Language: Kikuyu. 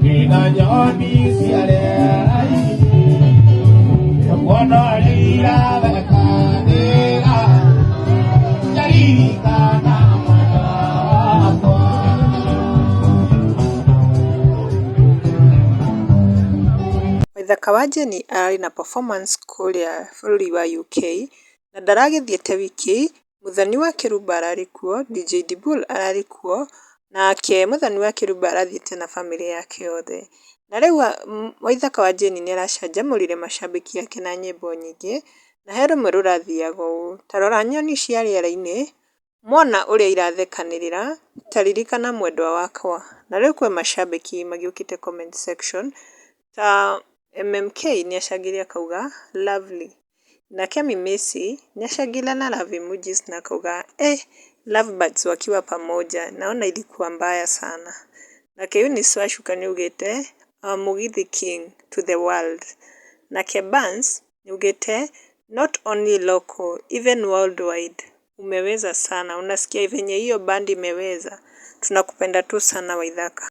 Kina nyoni ciarei mwana rira bekanira jaririkana mwana wakwa. Waithaka wa Jeni ararĩ na performance kũrĩa bũrũri wa UK na ndaragĩthiĩte wiki. Mũthoni wa Kĩrumba ararĩ kuo, DJ Dibul ararĩ kuo, nake Mũthoni wa Kĩrumba arathiĩte na bamĩrĩ yake yothe. Na rĩu Waithaka wa Jeni nĩ aracanjamũrire macambĩki ake na nyĩmbo nyingĩ, na he rũmwe rũrathiaga ũũ: ta rora nyoni cia rĩera-inĩ, mona ũrĩa irathekanĩrĩra, ta ririkana mwendwa wakwa. Na rĩu kwĩ macambĩki magĩũkĩte comment section ta MMK nĩ acangire akauga lovely, nake Mimisi nĩ acangire na love emojis na akauga lovebirds wakiwa pamoja naona ilikuwa mbaya sana. Nake Eunice Wacuka nĩ augĩte Mugithi king to the world. Nake Bans nĩ augĩte not only local even worldwide, umeweza sana, unasikia venye hiyo bandi imeweza, tunakupenda tu sana Waithaka.